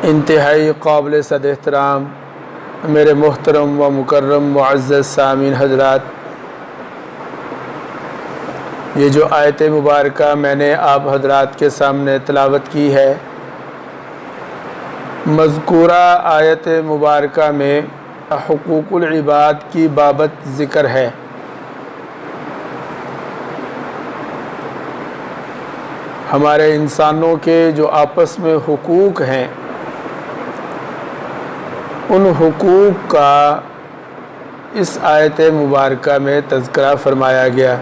انتہائی قابل صد احترام میرے محترم و مکرم معزز سامعین حضرات، یہ جو آیت مبارکہ میں نے آپ حضرات کے سامنے تلاوت کی ہے، مذکورہ آیت مبارکہ میں حقوق العباد کی بابت ذکر ہے۔ ہمارے انسانوں کے جو آپس میں حقوق ہیں، ان حقوق کا اس آیت مبارکہ میں تذکرہ فرمایا گیا۔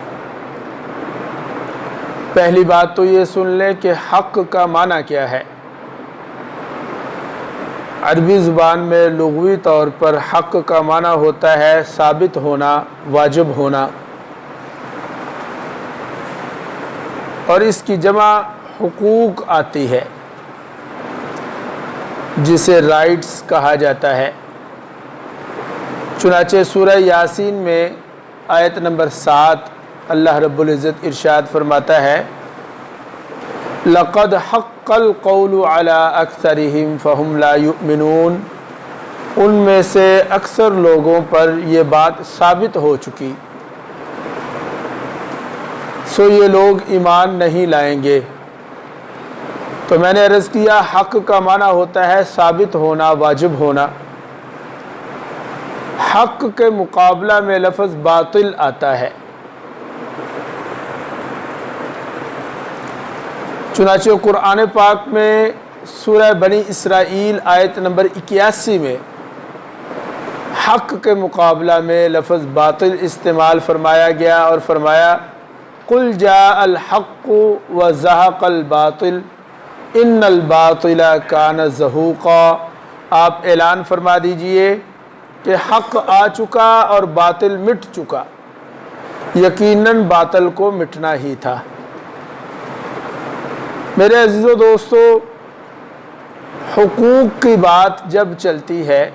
پہلی بات تو یہ سن لیں کہ حق کا معنی کیا ہے۔ عربی زبان میں لغوی طور پر حق کا معنی ہوتا ہے ثابت ہونا، واجب ہونا، اور اس کی جمع حقوق آتی ہے جسے رائٹس کہا جاتا ہے۔ چنانچہ سورہ یاسین میں آیت نمبر 7 اللہ رب العزت ارشاد فرماتا ہے، لَقَدْ حَقَّ الْقَوْلُ عَلَىٰ أَكْثَرِهِمْ فَهُمْ لَا يُؤْمِنُونَ، ان میں سے اکثر لوگوں پر یہ بات ثابت ہو چکی، سو یہ لوگ ایمان نہیں لائیں گے۔ تو میں نے عرض کیا حق کا معنی ہوتا ہے ثابت ہونا، واجب ہونا۔ حق کے مقابلہ میں لفظ باطل آتا ہے۔ چنانچہ قرآن پاک میں سورہ بنی اسرائیل آیت نمبر 81 میں حق کے مقابلہ میں لفظ باطل استعمال فرمایا گیا اور فرمایا، قُلْ جَاءَ الْحَقُّ وَزَهَقَ الْبَاطِلُ ان الباطل کان زہوقا۔ آپ اعلان فرما دیجئے کہ حق آ چکا اور باطل مٹ چکا، یقیناً باطل کو مٹنا ہی تھا۔ میرے عزیزو دوستو، حقوق کی بات جب چلتی ہے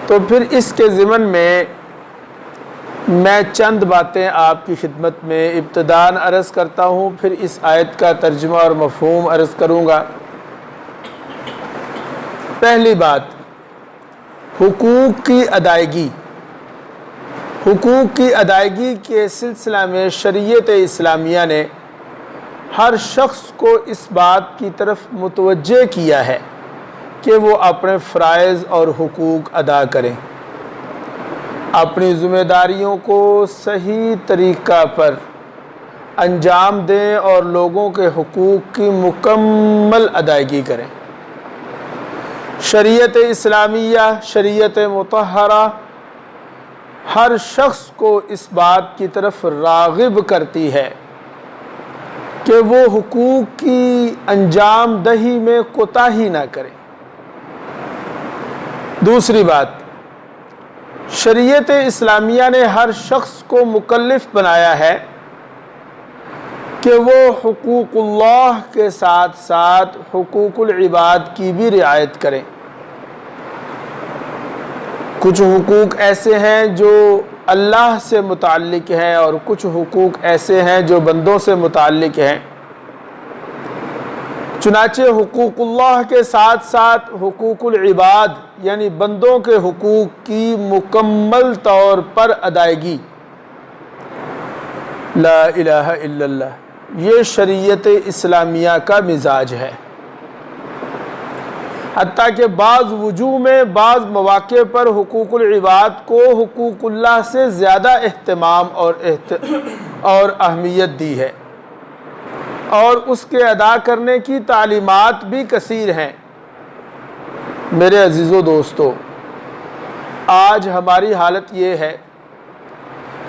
تو پھر اس کے ضمن میں چند باتیں آپ کی خدمت میں ابتداً عرض کرتا ہوں، پھر اس آیت کا ترجمہ اور مفہوم عرض کروں گا۔ پہلی بات، حقوق کی ادائیگی۔ حقوق کی ادائیگی کے سلسلہ میں شریعت اسلامیہ نے ہر شخص کو اس بات کی طرف متوجہ کیا ہے کہ وہ اپنے فرائض اور حقوق ادا کریں، اپنی ذمہ داریوں کو صحیح طریقہ پر انجام دیں اور لوگوں کے حقوق کی مکمل ادائیگی کریں۔ شریعت اسلامیہ، شریعت مطہرہ ہر شخص کو اس بات کی طرف راغب کرتی ہے کہ وہ حقوق کی انجام دہی میں کوتاہی نہ کرے۔ دوسری بات، شریعت اسلامیہ نے ہر شخص کو مکلف بنایا ہے کہ وہ حقوق اللہ کے ساتھ ساتھ حقوق العباد کی بھی رعایت کریں۔ کچھ حقوق ایسے ہیں جو اللہ سے متعلق ہیں اور کچھ حقوق ایسے ہیں جو بندوں سے متعلق ہیں۔ چنانچہ حقوق اللہ کے ساتھ ساتھ حقوق العباد یعنی بندوں کے حقوق کی مکمل طور پر ادائیگی، لا الہ الا اللہ، یہ شریعت اسلامیہ کا مزاج ہے۔ حتیٰ کہ بعض وجوہ میں، بعض مواقع پر حقوق العباد کو حقوق اللہ سے زیادہ اہتمام اور اہمیت دی ہے، اور اس کے ادا کرنے کی تعلیمات بھی کثیر ہیں۔ میرے عزیزو دوستو، آج ہماری حالت یہ ہے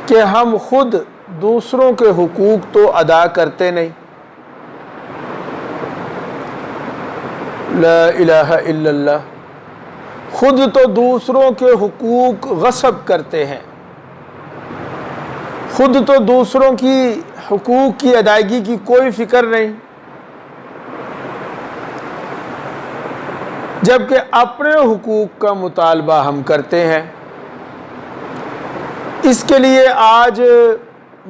کہ ہم خود دوسروں کے حقوق تو ادا کرتے نہیں، لا الہ الا اللہ، خود تو دوسروں کے حقوق غصب کرتے ہیں، خود تو دوسروں کی حقوق کی ادائیگی کی کوئی فکر نہیں، جبکہ اپنے حقوق کا مطالبہ ہم کرتے ہیں۔ اس کے لیے آج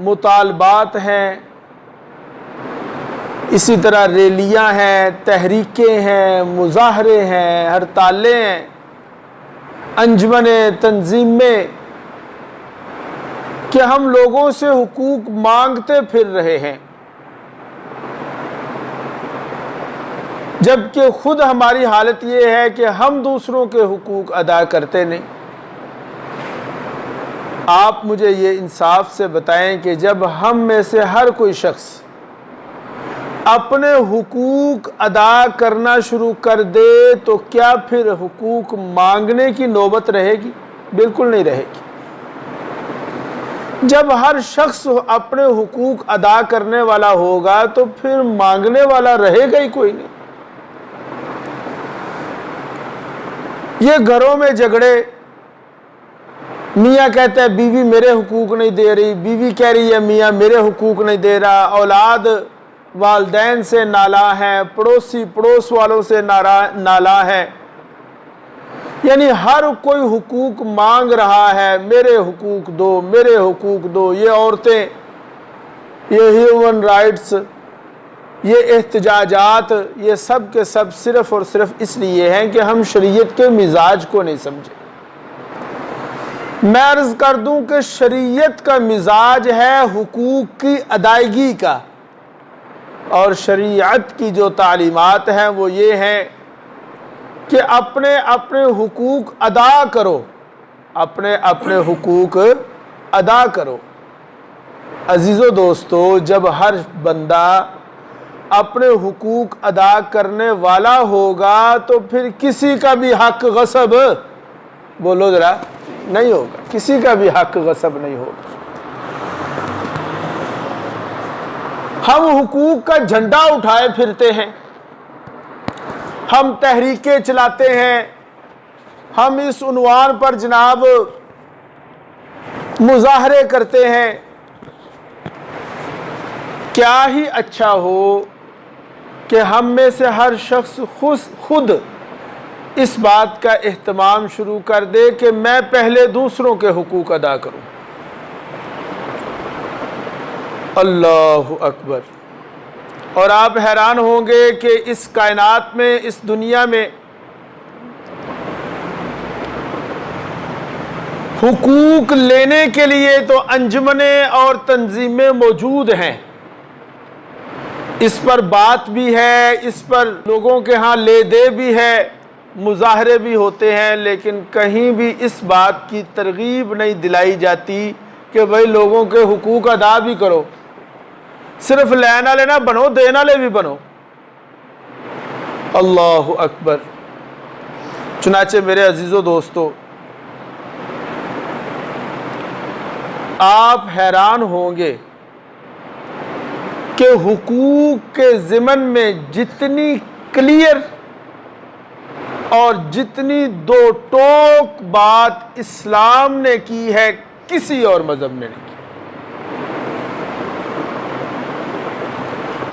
مطالبات ہیں، اسی طرح ریلیاں ہیں، تحریکیں ہیں، مظاہرے ہیں، ہڑتالیں ہیں، انجمنیں، تنظیمیں، کہ ہم لوگوں سے حقوق مانگتے پھر رہے ہیں، جبکہ خود ہماری حالت یہ ہے کہ ہم دوسروں کے حقوق ادا کرتے نہیں۔ آپ مجھے یہ انصاف سے بتائیں کہ جب ہم میں سے ہر کوئی شخص اپنے حقوق ادا کرنا شروع کر دے تو کیا پھر حقوق مانگنے کی نوبت رہے گی؟ بالکل نہیں رہے گی۔ جب ہر شخص اپنے حقوق ادا کرنے والا ہوگا تو پھر مانگنے والا رہے گا ہی کوئی نہیں۔ یہ گھروں میں جھگڑے، میاں کہتا ہے بیوی میرے حقوق نہیں دے رہی، بیوی کہہ رہی ہے میاں میرے حقوق نہیں دے رہا، اولاد والدین سے نالاں ہے، پڑوسی پڑوس والوں سے نالاں ہے، یعنی ہر کوئی حقوق مانگ رہا ہے، میرے حقوق دو، میرے حقوق دو۔ یہ عورتیں، یہ ہیومن رائٹس، یہ احتجاجات، یہ سب کے سب صرف اور صرف اس لیے ہیں کہ ہم شریعت کے مزاج کو نہیں سمجھے۔ میں عرض کر دوں کہ شریعت کا مزاج ہے حقوق کی ادائیگی کا، اور شریعت کی جو تعلیمات ہیں وہ یہ ہیں کہ اپنے اپنے حقوق ادا کرو، اپنے اپنے حقوق ادا کرو۔ عزیزو دوستو، جب ہر بندہ اپنے حقوق ادا کرنے والا ہوگا تو پھر کسی کا بھی حق غصب، بولو ذرا، نہیں ہوگا، کسی کا بھی حق غصب نہیں ہوگا۔ ہم حقوق کا جھنڈا اٹھائے پھرتے ہیں، ہم تحریکیں چلاتے ہیں، ہم اس عنوان پر جناب مظاہرے کرتے ہیں۔ کیا ہی اچھا ہو کہ ہم میں سے ہر شخص خود اس بات کا اہتمام شروع کر دے کہ میں پہلے دوسروں کے حقوق ادا کروں۔ اللہ اکبر۔ اور آپ حیران ہوں گے کہ اس کائنات میں، اس دنیا میں حقوق لینے کے لیے تو انجمنیں اور تنظیمیں موجود ہیں، اس پر بات بھی ہے، اس پر لوگوں کے ہاں لے دے بھی ہے، مظاہرے بھی ہوتے ہیں، لیکن کہیں بھی اس بات کی ترغیب نہیں دلائی جاتی کہ بھئی لوگوں کے حقوق ادا بھی کرو، صرف لینا لینا بنو، دینا لے بھی بنو۔ اللہ اکبر۔ چنانچہ میرے عزیزو دوستو، آپ حیران ہوں گے کہ حقوق کے ضمن میں جتنی کلیئر اور جتنی دو ٹوک بات اسلام نے کی ہے کسی اور مذہب نے نہیں کی۔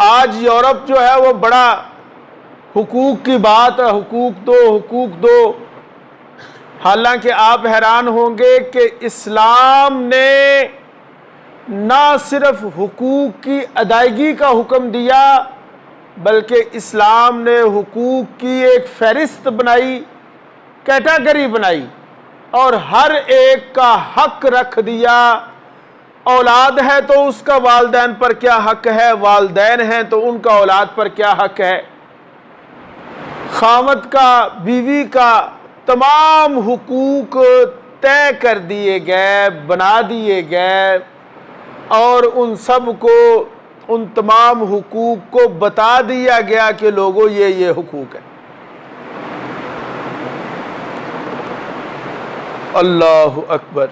آج یورپ جو ہے وہ بڑا حقوق کی بات ہے، حقوق دو، حقوق دو، حالانکہ آپ حیران ہوں گے کہ اسلام نے نہ صرف حقوق کی ادائیگی کا حکم دیا بلکہ اسلام نے حقوق کی ایک فہرست بنائی، کیٹیگری بنائی، اور ہر ایک کا حق رکھ دیا۔ اولاد ہے تو اس کا والدین پر کیا حق ہے، والدین ہیں تو ان کا اولاد پر کیا حق ہے، خاوند کا، بیوی کا، تمام حقوق طے کر دیے گئے، بنا دیے گئے، اور ان سب کو، ان تمام حقوق کو بتا دیا گیا کہ لوگوں یہ حقوق ہے۔ اللہ اکبر۔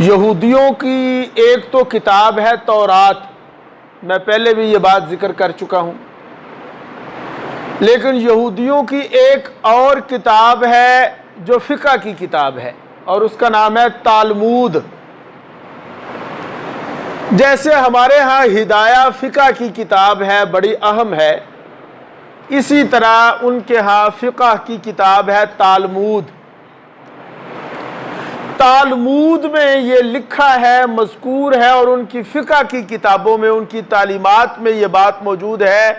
یہودیوں کی ایک تو کتاب ہے تورات، میں پہلے بھی یہ بات ذکر کر چکا ہوں، لیکن یہودیوں کی ایک اور کتاب ہے جو فقہ کی کتاب ہے، اور اس کا نام ہے تالمود۔ جیسے ہمارے ہاں ہدایہ فقہ کی کتاب ہے، بڑی اہم ہے، اسی طرح ان کے ہاں فقہ کی کتاب ہے تالمود۔ تالمود میں یہ لکھا ہے، مذکور ہے، اور ان کی فقہ کی کتابوں میں، ان کی تعلیمات میں یہ بات موجود ہے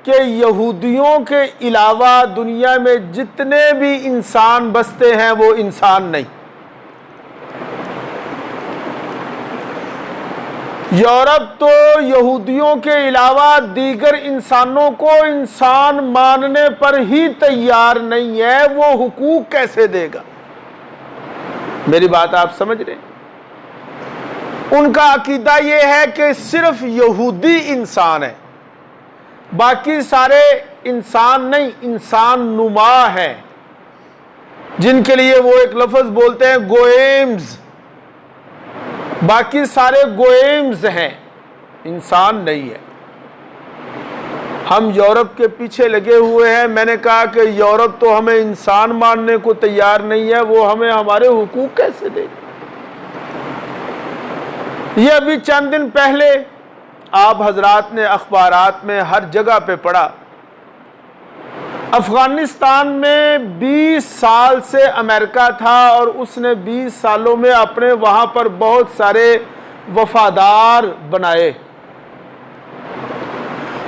کہ یہودیوں کے علاوہ دنیا میں جتنے بھی انسان بستے ہیں وہ انسان نہیں۔ یورپ تو یہودیوں کے علاوہ دیگر انسانوں کو انسان ماننے پر ہی تیار نہیں ہے، وہ حقوق کیسے دے گا؟ میری بات آپ سمجھ رہے ہیں؟ ان کا عقیدہ یہ ہے کہ صرف یہودی انسان ہے، باقی سارے انسان نہیں، انسان نما ہے، جن کے لیے وہ ایک لفظ بولتے ہیں گوئمز، باقی سارے گوئمز ہیں، انسان نہیں ہے۔ ہم یورپ کے پیچھے لگے ہوئے ہیں۔ میں نے کہا کہ یورپ تو ہمیں انسان ماننے کو تیار نہیں ہے، وہ ہمیں ہمارے حقوق کیسے دے گا؟ یہ ابھی چند دن پہلے آپ حضرات نے اخبارات میں ہر جگہ پہ پڑھا، افغانستان میں 20 سال سے امریکہ تھا اور اس نے 20 سالوں میں اپنے وہاں پر بہت سارے وفادار بنائے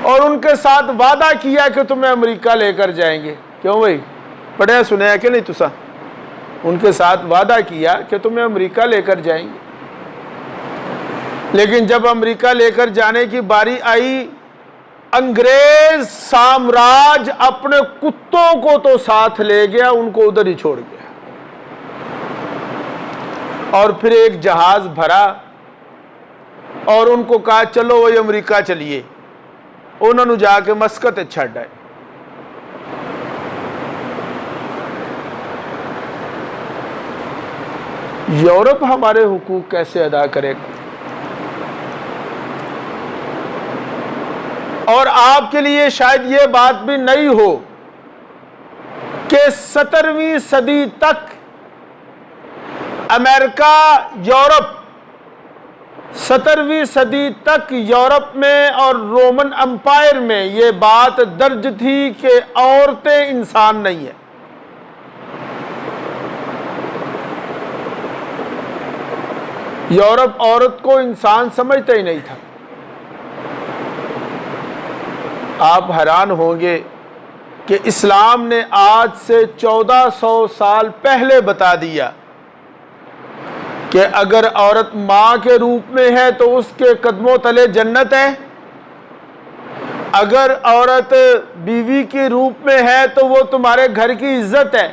اور ان کے ساتھ وعدہ کیا کہ تمہیں امریکہ لے کر جائیں گے۔ کیوں بھائی؟ پڑھے سنے ہیں کہ نہیں تسا؟ ان کے ساتھ وعدہ کیا کہ تمہیں امریکہ لے کر جائیں گے، لیکن جب امریکہ لے کر جانے کی باری آئی، انگریز سامراج اپنے کتوں کو تو ساتھ لے گیا، ان کو ادھر ہی چھوڑ گیا، اور پھر ایک جہاز بھرا اور ان کو کہا چلو وہی امریکہ چلیے، انہوں نے جا کے مسقط چھڈ آئے۔ یورپ ہمارے حقوق کیسے ادا کرے گا؟ اور آپ کے لیے شاید یہ بات بھی نہیں ہو کہ 17ویں صدی تک امریکہ، یورپ، 17ویں صدی تک یورپ میں اور رومن امپائر میں یہ بات درج تھی کہ عورتیں انسان نہیں ہیں۔ یورپ عورت کو انسان سمجھتا ہی نہیں تھا۔ آپ حیران ہوں گے کہ اسلام نے آج سے 1400 سال پہلے بتا دیا کہ اگر عورت ماں کے روپ میں ہے تو اس کے قدموں تلے جنت ہے، اگر عورت بیوی کے روپ میں ہے تو وہ تمہارے گھر کی عزت ہے،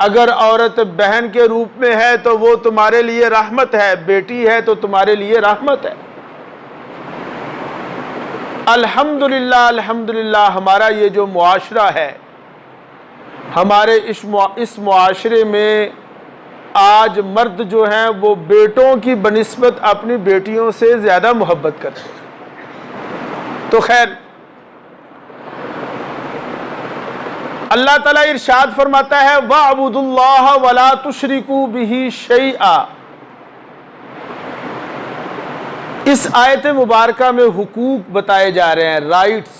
اگر عورت بہن کے روپ میں ہے تو وہ تمہارے لیے رحمت ہے، بیٹی ہے تو تمہارے لیے رحمت ہے۔ الحمدللہ الحمدللہ ہمارا یہ جو معاشرہ ہے، ہمارے اس معاشرے میں آج مرد جو ہیں وہ بیٹوں کی بنسبت اپنی بیٹیوں سے زیادہ محبت کرتے ہیں۔ تو خیر، اللہ تعالیٰ ارشاد فرماتا ہے وَاعْبُدُوا اللَّهَ وَلَا تُشْرِكُوا بِهِ شَيْئًا۔ اس آیت مبارکہ میں حقوق بتائے جا رہے ہیں، رائٹس۔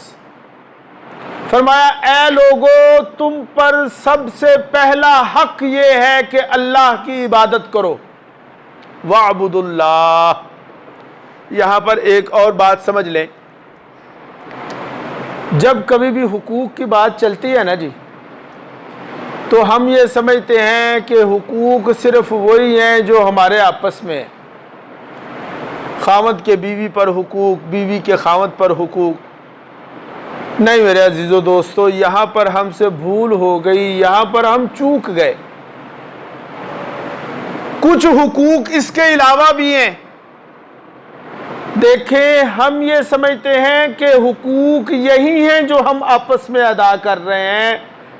فرمایا اے لوگو، تم پر سب سے پہلا حق یہ ہے کہ اللہ کی عبادت کرو۔ وَاعْبُدُوا اللَّهَ۔ یہاں پر ایک اور بات سمجھ لیں، جب کبھی بھی حقوق کی بات چلتی ہے نا جی، تو ہم یہ سمجھتے ہیں کہ حقوق صرف وہی ہیں جو ہمارے آپس میں ہیں، خاوند کے بیوی پر حقوق، بیوی کے خاوند پر حقوق۔ نہیں میرے عزیزو دوستو، یہاں پر ہم سے بھول ہو گئی، یہاں پر ہم چوک گئے۔ کچھ حقوق اس کے علاوہ بھی ہیں۔ دیکھیں، ہم یہ سمجھتے ہیں کہ حقوق یہی ہیں جو ہم آپس میں ادا کر رہے ہیں۔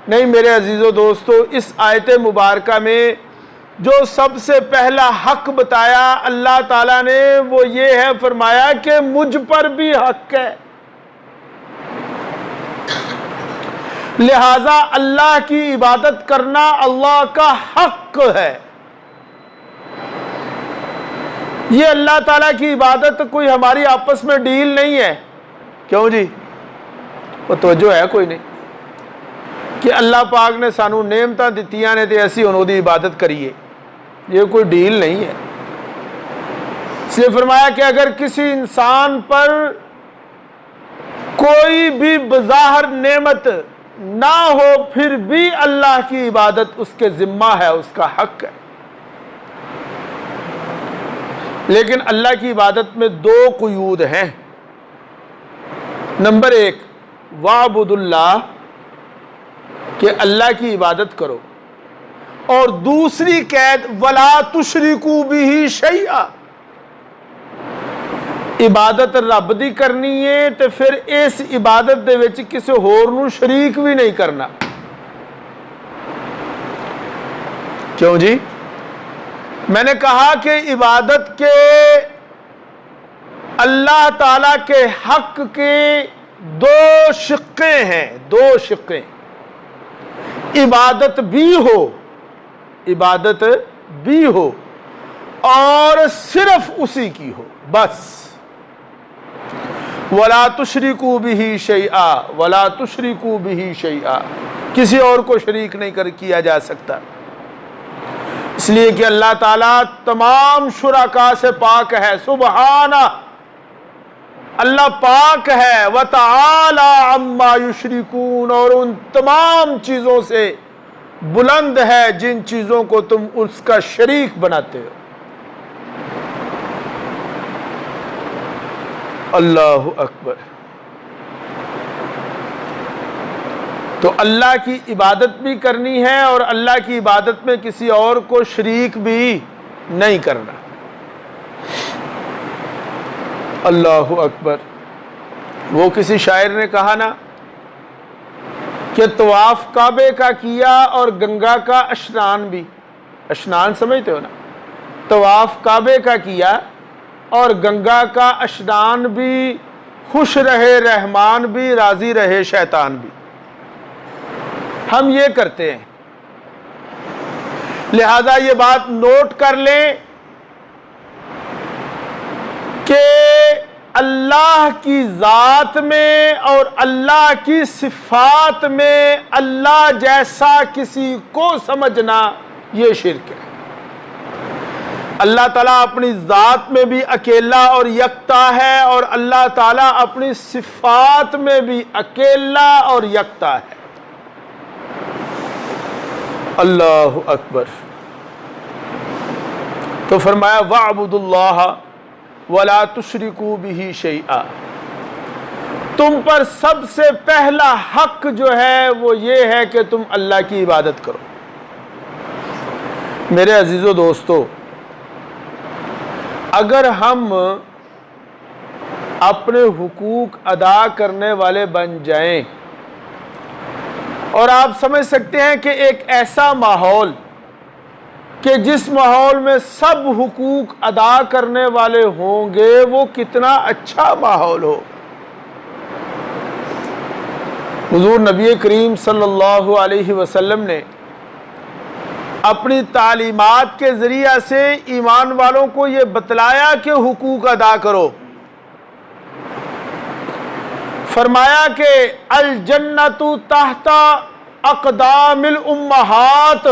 نہیں میرے عزیزو دوستو، اس آیت مبارکہ میں جو سب سے پہلا حق بتایا اللہ تعالیٰ نے وہ یہ ہے، فرمایا کہ مجھ پر بھی حق ہے، لہذا اللہ کی عبادت کرنا اللہ کا حق ہے۔ یہ اللہ تعالیٰ کی عبادت کوئی ہماری آپس میں ڈیل نہیں ہے۔ کیوں جی؟ وہ توجہ ہے کوئی نہیں کہ اللہ پاک نے سانو نعمتاں دتیاں نے تے اسی انہوں دی عبادت کریے۔ یہ کوئی ڈیل نہیں ہے۔ اس لیے فرمایا کہ اگر کسی انسان پر کوئی بھی بظاہر نعمت نہ ہو پھر بھی اللہ کی عبادت اس کے ذمہ ہے، اس کا حق ہے۔ لیکن اللہ کی عبادت میں دو قیود ہیں۔ نمبر ایک، وَاعْبُدُ اللَّهَ، کہ اللہ کی عبادت کرو، اور دوسری قید وَلَا تُشْرِكُوا بِهِ شَيْئًا، عبادت رب دی کرنی ہے تو پھر اس عبادت دے وچ کسی ہور نو شریک بھی نہیں کرنا۔ کیوں جی؟ میں نے کہا کہ عبادت کے اللہ تعالی کے حق کے دو شقیں ہیں، دو شقیں۔ عبادت بھی ہو، عبادت بھی ہو اور صرف اسی کی ہو، بس۔ وَلَا تُشْرِكُوا بِهِ شَيْئًا، وَلَا تُشْرِكُوا بِهِ شَيْئًا، کسی اور کو شریک نہیں کیا جا سکتا، اس لیے کہ اللہ تعالیٰ تمام شرکاء سے پاک ہے، سبحانہ، اللہ پاک ہے، وَتَعَالَى عَمَّا يُشْرِكُونَ، اور ان تمام چیزوں سے بلند ہے جن چیزوں کو تم اس کا شریک بناتے ہو۔ اللہ اکبر۔ تو اللہ کی عبادت بھی کرنی ہے اور اللہ کی عبادت میں کسی اور کو شریک بھی نہیں کرنا۔ اللہ اکبر۔ وہ کسی شاعر نے کہا نا کہ طواف کعبے کا کیا اور گنگا کا اشنان بھی، اشنان سمجھتے ہو نا، طواف کعبے کا کیا اور گنگا کا اشنان بھی، خوش رہے رحمان بھی راضی رہے شیطان بھی۔ ہم یہ کرتے ہیں، لہذا یہ بات نوٹ کر لیں کہ اللہ کی ذات میں اور اللہ کی صفات میں اللہ جیسا کسی کو سمجھنا یہ شرک ہے۔ اللہ تعالیٰ اپنی ذات میں بھی اکیلا اور یکتا ہے اور اللہ تعالیٰ اپنی صفات میں بھی اکیلا اور یکتا ہے۔ اللہ اکبر۔ تو فرمایا وَاعْبُدُوا اللَّهَ وَلَا تُشْرِكُوا بِهِ شَيْئًا، تم پر سب سے پہلا حق جو ہے وہ یہ ہے کہ تم اللہ کی عبادت کرو۔ میرے عزیزو دوستو، اگر ہم اپنے حقوق ادا کرنے والے بن جائیں، اور آپ سمجھ سکتے ہیں کہ ایک ایسا ماحول کہ جس ماحول میں سب حقوق ادا کرنے والے ہوں گے وہ کتنا اچھا ماحول ہو۔ حضور نبی کریم صلی اللہ علیہ وسلم نے اپنی تعلیمات کے ذریعہ سے ایمان والوں کو یہ بتلایا کہ حقوق ادا کرو۔ فرمایا کہ الجنت تحت اقدام الامہات،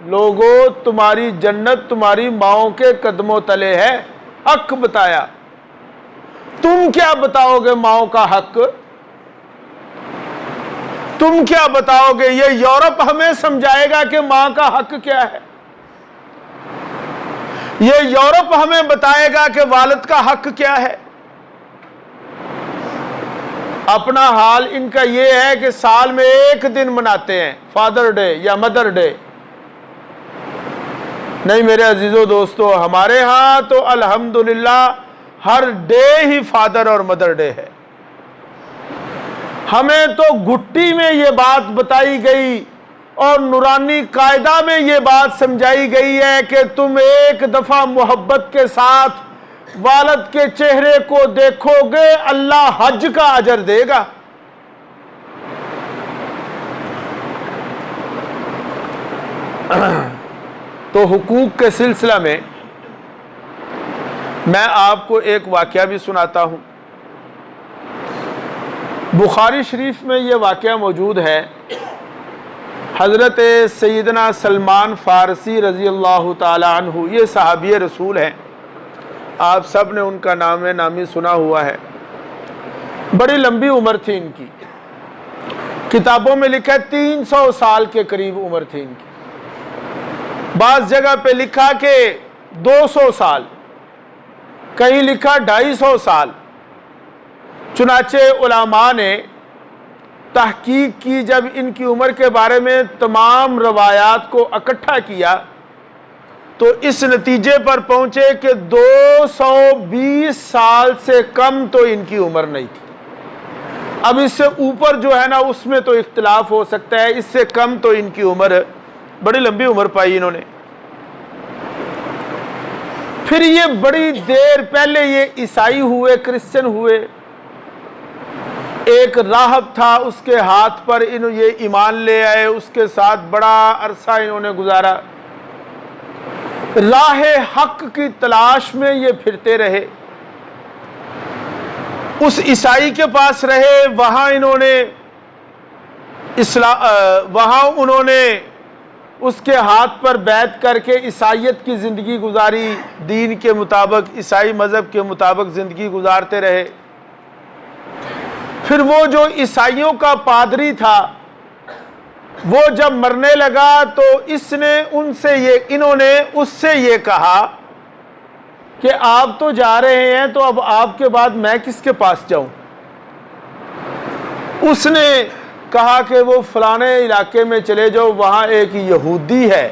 لوگو تمہاری جنت تمہاری ماؤں کے قدموں تلے ہے۔ حق بتایا، تم کیا بتاؤ گے ماؤں کا حق؟ تم کیا بتاؤ گے؟ یہ یورپ ہمیں سمجھائے گا کہ ماں کا حق کیا ہے، یہ یورپ ہمیں بتائے گا کہ والد کا حق کیا ہے۔ اپنا حال ان کا یہ ہے کہ سال میں ایک دن مناتے ہیں، فادر ڈے یا مدر ڈے۔ نہیں میرے عزیزو دوستو، ہمارے ہاں تو الحمدللہ ہر ڈے ہی فادر اور مدر ڈے ہے۔ ہمیں تو گھٹی میں یہ بات بتائی گئی اور نورانی قاعدہ میں یہ بات سمجھائی گئی ہے کہ تم ایک دفعہ محبت کے ساتھ والد کے چہرے کو دیکھو گے، اللہ حج کا اجر دے گا۔ تو حقوق کے سلسلہ میں میں آپ کو ایک واقعہ بھی سناتا ہوں۔ بخاری شریف میں یہ واقعہ موجود ہے حضرت سیدنا سلمان فارسی رضی اللہ تعالی عنہ، یہ صحابی رسول ہیں، آپ سب نے ان کا نام نامی سنا ہوا ہے۔ بڑی لمبی عمر تھی ان کی، کتابوں میں لکھا ہے 300 سال کے قریب عمر تھی ان کی، بعض جگہ پہ لکھا کہ 200 سال، کہیں لکھا 250 سال۔ چنانچہ علماء نے تحقیق کی، جب ان کی عمر کے بارے میں تمام روایات کو اکٹھا کیا تو اس نتیجے پر پہنچے کہ 220 سال سے کم تو ان کی عمر نہیں تھی۔ اب اس سے اوپر جو ہے نا اس میں تو اختلاف ہو سکتا ہے، اس سے کم تو ان کی عمر، بڑی لمبی عمر پائی انہوں نے۔ پھر یہ بڑی دیر پہلے یہ عیسائی ہوئے، کرسچن ہوئے، ایک راہب تھا اس کے ہاتھ پر یہ ایمان لے آئے، اس کے ساتھ بڑا عرصہ انہوں نے گزارا، راہ حق کی تلاش میں یہ پھرتے رہے، اس عیسائی کے پاس رہے، وہاں انہوں نے اس کے ہاتھ پر بیعت کر کے عیسائیت کی زندگی گزاری، دین کے مطابق، عیسائی مذہب کے مطابق زندگی گزارتے رہے۔ پھر وہ جو عیسائیوں کا پادری تھا وہ جب مرنے لگا تو انہوں نے اس سے یہ کہا کہ آپ تو جا رہے ہیں تو اب آپ کے بعد میں کس کے پاس جاؤں؟ اس نے کہا کہ وہ فلانے علاقے میں چلے جاؤ، وہاں ایک یہودی ہے،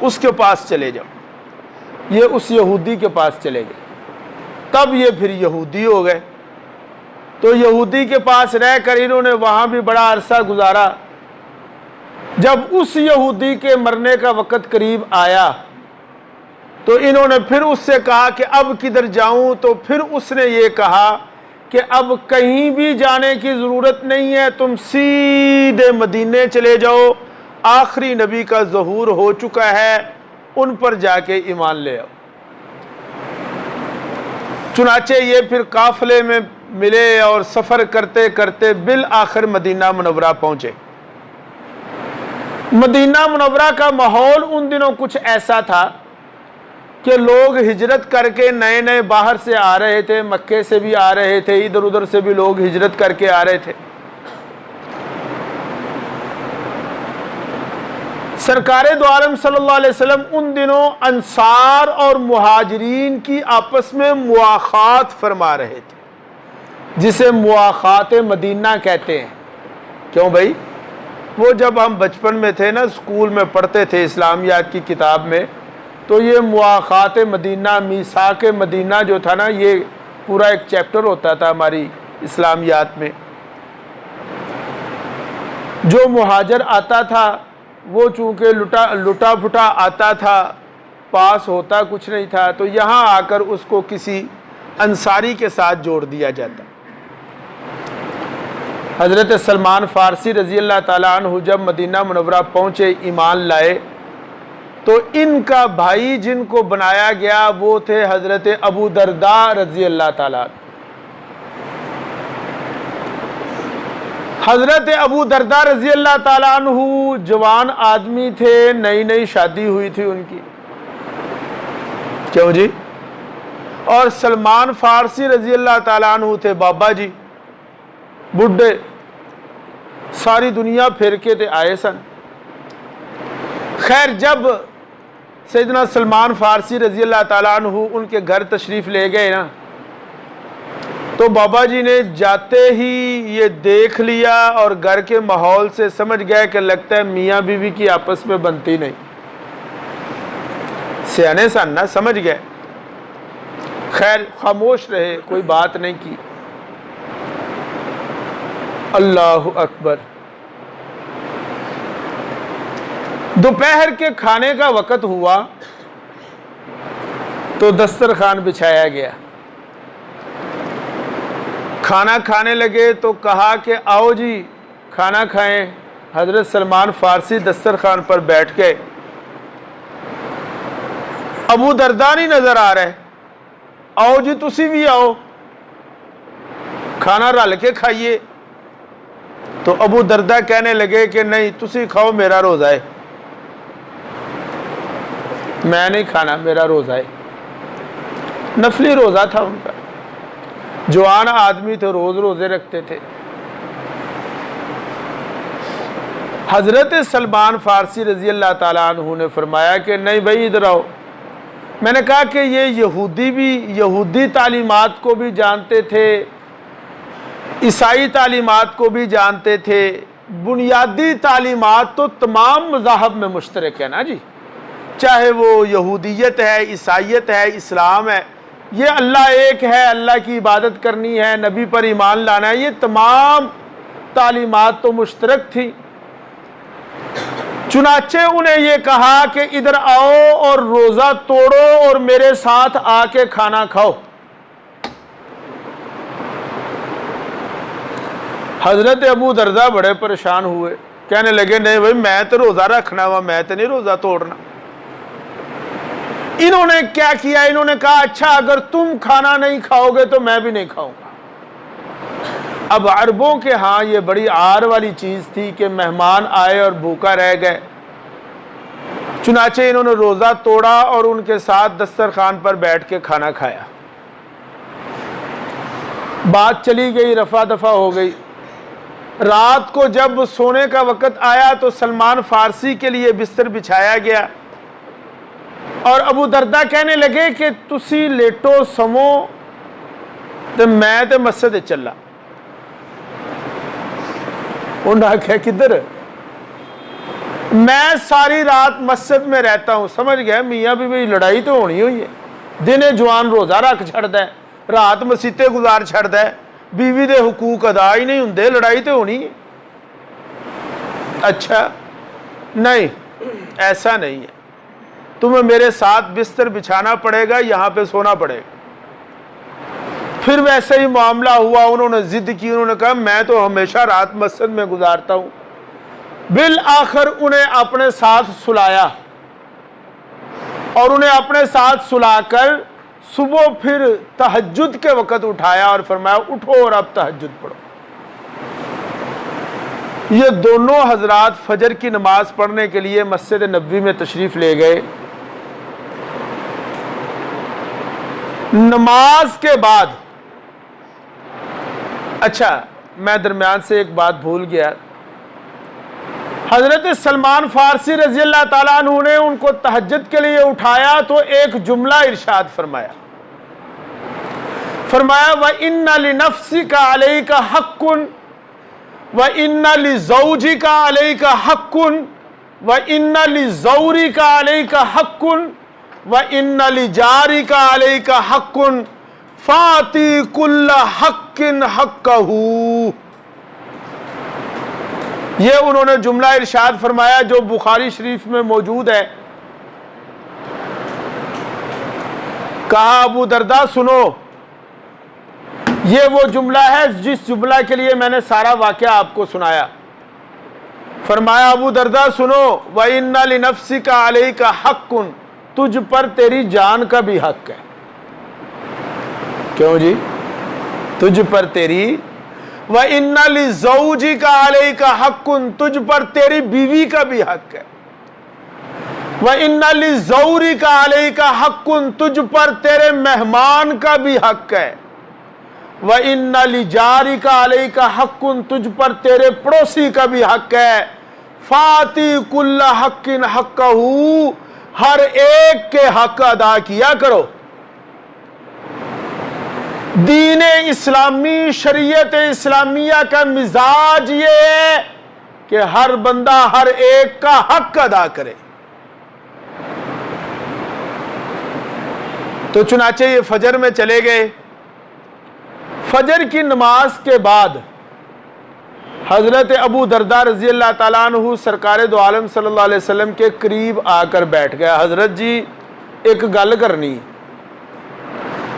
اس کے پاس چلے جاؤ۔ یہ اس یہودی کے پاس چلے گئے، تب یہ پھر یہودی ہو گئے۔ تو یہودی کے پاس رہ کر انہوں نے وہاں بھی بڑا عرصہ گزارا۔ جب اس یہودی کے مرنے کا وقت قریب آیا تو انہوں نے پھر اس سے کہا کہ اب کدھر جاؤں؟ تو پھر اس نے یہ کہا کہ اب کہیں بھی جانے کی ضرورت نہیں ہے، تم سیدھے مدینے چلے جاؤ، آخری نبی کا ظہور ہو چکا ہے، ان پر جا کے ایمان لے آؤ۔ چنانچہ یہ پھر قافلے میں ملے اور سفر کرتے کرتے بالآخر مدینہ منورہ پہنچے۔ مدینہ منورہ کا ماحول ان دنوں کچھ ایسا تھا کہ لوگ ہجرت کر کے نئے نئے باہر سے آ رہے تھے، مکے سے بھی آ رہے تھے، ادھر ادھر سے بھی لوگ ہجرت کر کے آ رہے تھے۔ سرکار دو عالم صلی اللہ علیہ وسلم ان دنوں انصار اور مہاجرین کی آپس میں مواخات فرما رہے تھے، جسے مواخات مدینہ کہتے ہیں۔ کیوں بھائی؟ وہ جب ہم بچپن میں تھے نا، اسکول میں پڑھتے تھے اسلامیات کی کتاب میں، تو یہ مواخات مدینہ، میثاق مدینہ جو تھا نا، یہ پورا ایک چیپٹر ہوتا تھا ہماری اسلامیات میں۔ جو مہاجر آتا تھا وہ چونکہ لٹا پھٹا آتا تھا، پاس ہوتا کچھ نہیں تھا، تو یہاں آ کر اس کو کسی انصاری کے ساتھ جوڑ دیا جاتا۔ حضرت سلمان فارسی رضی اللہ تعالیٰ عنہ جب مدینہ منورہ پہنچے، ایمان لائے، تو ان کا بھائی جن کو بنایا گیا وہ تھے حضرت ابو درداء رضی اللہ تعالیٰ عنہ۔ حضرت ابو درداء رضی اللہ تعالیٰ عنہ جوان آدمی تھے، نئی نئی شادی ہوئی تھی ان کی۔ کیوں جی؟ اور سلمان فارسی رضی اللہ تعالیٰ عنہ تھے بابا جی، بڈھے، ساری دنیا پھیر کے تھے آئے سن۔ خیر، جب سیدنا سلمان فارسی رضی اللہ تعالیٰ عنہ ان کے گھر تشریف لے گئے نا، تو بابا جی نے جاتے ہی یہ دیکھ لیا اور گھر کے ماحول سے سمجھ گئے کہ لگتا ہے میاں بیوی کی آپس میں بنتی نہیں۔ سیانے سن نا، سمجھ گئے۔ خیر، خاموش رہے، کوئی بات نہیں کی۔ اللہ اکبر۔ دوپہر کے کھانے کا وقت ہوا تو دسترخوان بچھایا گیا، کھانا کھانے لگے تو کہا کہ آؤ جی کھانا کھائیں۔ حضرت سلمان فارسی دسترخوان پر بیٹھ گئے، ابو درداء نہیں نظر آ رہے، آؤ جی تسی بھی آؤ، کھانا رل کے کھائیے۔ تو ابو دردہ کہنے لگے کہ نہیں تسی کھاؤ میرا روزہ ہے، میں نہیں کھانا میرا روزہ ہے۔ نفلی روزہ تھا ان کا، جوان آدمی تھے، روز روزے رکھتے تھے۔ حضرت سلمان فارسی رضی اللہ تعالیٰ عنہ نے فرمایا کہ نہیں بھائی ادھر آؤ۔ میں نے کہا کہ یہ یہودی بھی یہودی تعلیمات کو بھی جانتے تھے، عیسائی تعلیمات کو بھی جانتے تھے، بنیادی تعلیمات تو تمام مذاہب میں مشترک ہے نا جی، چاہے وہ یہودیت ہے، عیسائیت ہے، اسلام ہے، یہ اللہ ایک ہے، اللہ کی عبادت کرنی ہے، نبی پر ایمان لانا ہے، یہ تمام تعلیمات تو مشترک تھی۔ چنانچہ انہیں یہ کہا کہ ادھر آؤ اور روزہ توڑو اور میرے ساتھ آ کے کھانا کھاؤ۔ حضرت ابو دردہ بڑے پریشان ہوئے، کہنے لگے نہیں بھائی میں تو روزہ رکھنا ہوا، میں تو نہیں روزہ توڑنا۔ انہوں نے کیا کیا؟ انہوں نے کہا اچھا اگر تم کھانا نہیں کھاؤ گے تو میں بھی نہیں کھاؤں گا۔ اب عربوں کے ہاں یہ بڑی عار والی چیز تھی کہ مہمان آئے اور بھوکا رہ گئے، چنانچہ انہوں نے روزہ توڑا اور ان کے ساتھ دسترخوان پر بیٹھ کے کھانا کھایا۔ بات چلی گئی، رفع دفع ہو گئی۔ رات کو جب سونے کا وقت آیا تو سلمان فارسی کے لیے بستر بچھایا گیا اور ابو دردہ کہنے لگے کہ تسی لیٹو سمو تے میں تے مسجد چلا۔ انہوں نے کہا کدھر؟ میں ساری رات مسجد میں رہتا ہوں۔ سمجھ گیا میاں بیوی لڑائی تو ہونی ہوئی ہے، دن جوان روزہ رکھ چھڑدا ہے، رات مسیتے گزار چھڑدا ہے، بیوی دے حقوق ادا ہی نہیں ہوندے، لڑائی تو ہونی ہے۔ اچھا نہیں ایسا نہیں ہے، تمہیں میرے ساتھ بستر بچھانا پڑے گا، یہاں پہ سونا پڑے گا۔ پھر ویسے ہی معاملہ ہوا، انہوں نے ضد کی، انہوں نے کہا میں تو ہمیشہ رات مسجد میں گزارتا ہوں۔ بالآخر انہیں اپنے ساتھ سلایا اور انہیں اپنے ساتھ سلا کر صبح پھر تہجد کے وقت اٹھایا اور فرمایا اٹھو اور اب تہجد پڑھو۔ یہ دونوں حضرات فجر کی نماز پڑھنے کے لیے مسجد نبوی میں تشریف لے گئے۔ نماز کے بعد اچھا میں درمیان سے ایک بات بھول گیا، حضرت سلمان فارسی رضی اللہ تعالیٰ عنہ نے ان کو تہجد کے لیے اٹھایا تو ایک جملہ ارشاد فرمایا، وَإِنَّ لِنَفْسِكَ عَلَيْكَ حَقٌّ وَإِنَّ لِزَوْجِكَ عَلَيْكَ حَقٌّ وَإِنَّ لِزَوْرِكَ عَلَيْكَ حَقٌّ وَإِنَّ لِجَارِكَ عَلَيْكَ حَقٌّ فَآتِ كُلَّ حَقٍّ حَقَّهُ۔ یہ انہوں نے جملہ ارشاد فرمایا جو بخاری شریف میں موجود ہے۔ کہا ابو دردہ سنو، یہ وہ جملہ ہے جس جملہ کے لیے میں نے سارا واقعہ آپ کو سنایا۔ فرمایا ابو دردہ سنو، وَإِنَّ لِنَفْسِكَ عَلَيْكَ حَقٌّ، تجھ پر تیری جان کا بھی حق ہے۔ کیوں جی؟ تجھ پر تیری وَإِنَّ لِزَوْجِكَ عَلَيْكَ حَقٌّ، تجھ پر تیری بیوی کا بھی حق ہے۔ وَإِنَّ لِزَوْرِكَ عَلَيْكَ حَقٌّ، تجھ پر تیرے مہمان کا بھی حق ہے۔ وَإِنَّ لِجَارِكَ عَلَيْكَ حَقٌّ، تجھ پر تیرے پڑوسی کا بھی حق ہے۔ فَآتِ كُلَّ حَقٍ حَقَّهُ، ہر ایک کے حق ادا کیا کرو۔ دین اسلامی، شریعت اسلامیہ کا مزاج یہ ہے کہ ہر بندہ ہر ایک کا حق ادا کرے۔ تو چنانچہ یہ فجر میں چلے گئے۔ فجر کی نماز کے بعد حضرت ابو دردہ رضی اللہ تعالیٰ عنہ سرکار دو عالم صلی اللہ علیہ وسلم کے قریب آ کر بیٹھ گیا۔ حضرت جی ایک گل کرنی۔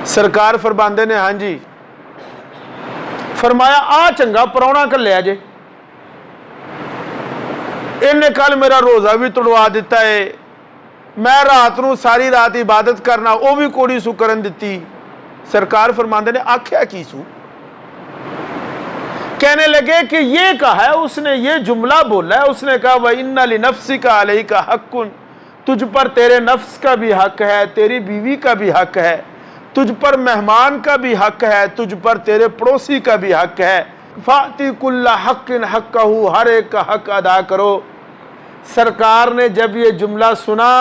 سرکار فرماندے نے ہاں جی۔ فرمایا آ چنگا پرونا کر لیا جے، انہیں کل میرا روزہ بھی توڑوا دیتا ہے، میں رات نو ساری رات عبادت کرنا وہ بھی کوڑی سو کرن دیتی۔ سرکار فرماندے نے آکھیا کی سو؟ کہنے لگے کہ یہ کہا ہے اس نے، یہ جملہ بولا ہے اس نے، کہا وَإِنَّ لِنَفْسِكَ عَلَيْكَ حَقٌّ، تجھ پر تیرے نفس کا بھی حق ہے، تیری بیوی کا بھی حق ہے، تجھ پر مہمان کا بھی حق ہے، تجھ پر تیرے پڑوسی کا بھی حق ہے، فَأْتِ كُلَّ حَقٍ حَقَّهُ، ہر ایک کا حق ادا کرو۔ سرکار نے جب یہ جملہ سنا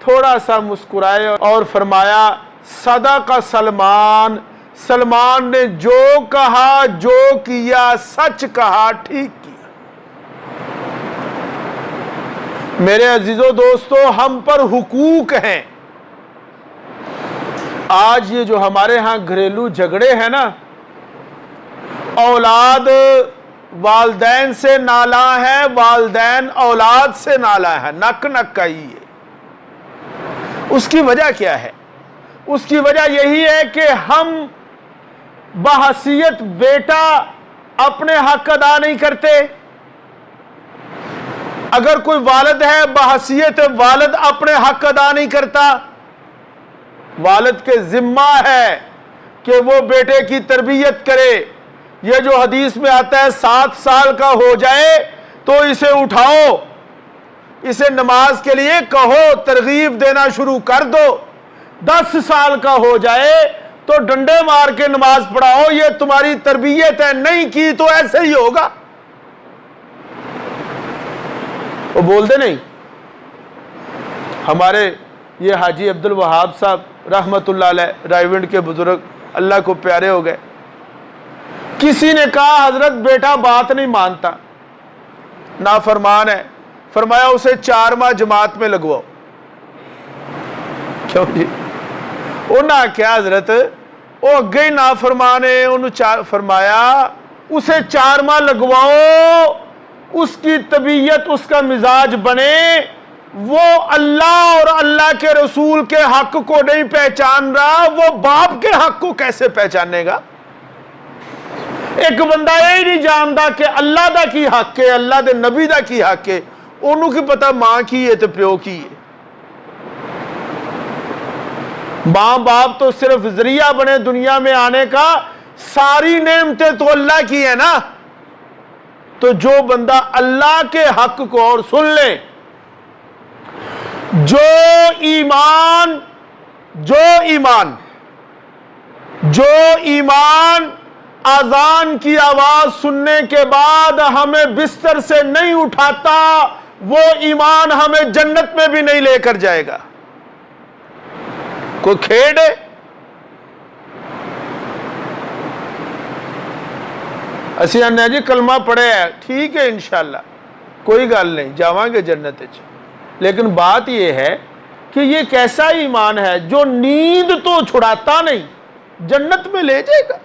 تھوڑا سا مسکرائے اور فرمایا صدق سلمان، سلمان نے جو کہا، جو کیا، سچ کہا، ٹھیک کیا۔ میرے عزیزو دوستو، ہم پر حقوق ہیں۔ آج یہ جو ہمارے ہاں گھریلو جھگڑے ہیں نا، اولاد والدین سے نالاں ہے، والدین اولاد سے نالاں ہے، نک نک کا ہی ہے۔ اس کی وجہ کیا ہے؟ اس کی وجہ یہی ہے کہ ہم بحیثیت بیٹا اپنے حق ادا نہیں کرتے۔ اگر کوئی والد ہے بحیثیت والد اپنے حق ادا نہیں کرتا، والد کے ذمہ ہے کہ وہ بیٹے کی تربیت کرے۔ یہ جو حدیث میں آتا ہے 7 سال کا ہو جائے تو اسے اٹھاؤ، اسے نماز کے لیے کہو، ترغیب دینا شروع کر دو۔ 10 سال کا ہو جائے تو ڈنڈے مار کے نماز پڑھاؤ، یہ تمہاری تربیت ہے، نہیں کی تو ایسے ہی ہوگا۔ وہ بولتے نہیں؟ ہمارے یہ حاجی عبد الوہاب صاحب رحمت اللہ علیہ، رائیونڈ کے بزرگ، اللہ کو پیارے ہو گئے۔ کسی نے کہا حضرت بیٹا بات نہیں مانتا، نافرمان ہے، فرمایا اسے 4 ماہ جماعت میں لگواؤ۔ کیوں جی؟ انہاں کیا حضرت وہ اگے ہی نافرمان ہے، انہوں فرمایا اسے 4 ماہ لگواؤ، اس کی طبیعت، اس کا مزاج بنے۔ وہ اللہ اور اللہ کے رسول کے حق کو نہیں پہچان رہا، وہ باپ کے حق کو کیسے پہچانے گا؟ ایک بندہ یہ نہیں جانتا کہ اللہ دا کی حق ہے، اللہ دے نبی دا کی حق ہے، انہوں کی پتہ ماں کی ہے تو پیو کی ہے۔ ماں باپ تو صرف ذریعہ بنے دنیا میں آنے کا، ساری نعمتیں تو اللہ کی ہے نا۔ تو جو بندہ اللہ کے حق کو، اور سن لیں، جو ایمان اذان کی آواز سننے کے بعد ہمیں بستر سے نہیں اٹھاتا، وہ ایمان ہمیں جنت میں بھی نہیں لے کر جائے گا۔ کوئی کھیڑ ہے؟ اسی آنے جی کلمہ پڑھے ہے، ٹھیک ہے انشاءاللہ کوئی گل نہیں، جاواں گے جنت وچ۔ لیکن بات یہ ہے کہ یہ کیسا ایمان ہے جو نیند تو چھڑاتا نہیں، جنت میں لے جائے گا۔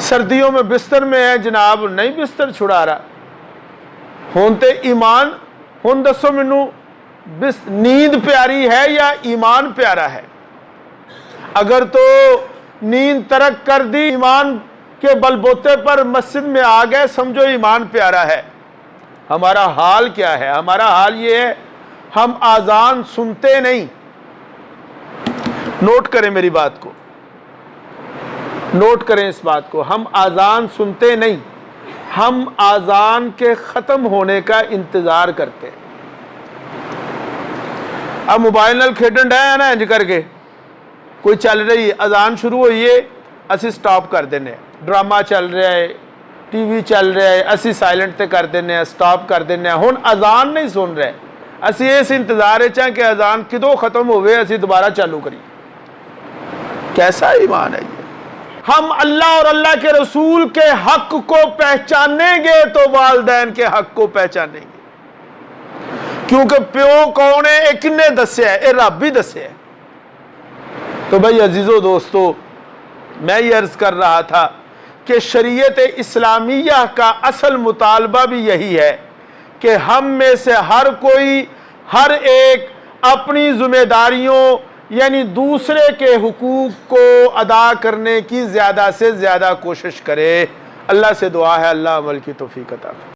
سردیوں میں بستر میں ہے جناب، نہیں بستر چھڑا رہا، ہونتے ایمان، ہون دسو منو نیند پیاری ہے یا ایمان پیارا ہے؟ اگر تو نیند ترک کر دی، ایمان کے بلبوتے پر مسجد میں آ گئے، سمجھو ایمان پیارا ہے۔ ہمارا حال کیا ہے؟ ہمارا حال یہ ہے ہم آذان سنتے نہیں۔ نوٹ کریں میری بات کو، نوٹ کریں اس بات کو، ہم آذان سنتے نہیں، ہم آذان کے ختم ہونے کا انتظار کرتے ہیں۔ اب موبائل نال کھیڈن ڈے ہیں نا انج کر کے، کوئی چل رہی ہے، اذان شروع ہوئی ہے، اسی سٹاپ کر دینے، ڈرامہ چل رہا ہے، ٹی وی چل رہا ہے، اسی سائلنٹ تے کر دینے، سٹاپ کر دینے، ہن اذان نہیں سن رہے، اسی اس انتظار ہے کہ اذان کدو ختم ہوئے، اسی دوبارہ چالو کری۔ کیسا ایمان ہے یہ؟ ہم اللہ اور اللہ کے رسول کے حق کو پہچانیں گے تو والدین کے حق کو پہچانیں گے، کیونکہ پیو کون ہے؟ ایک نے دسیا ہے، اے رب ہی دسیا ہے۔ تو بھائی عزیزو دوستو، میں یہ عرض کر رہا تھا کہ شریعت اسلامیہ کا اصل مطالبہ بھی یہی ہے کہ ہم میں سے ہر کوئی، ہر ایک اپنی ذمہ داریوں یعنی دوسرے کے حقوق کو ادا کرنے کی زیادہ سے زیادہ کوشش کرے۔ اللہ سے دعا ہے اللہ عمل کی توفیق عطا فرمائے۔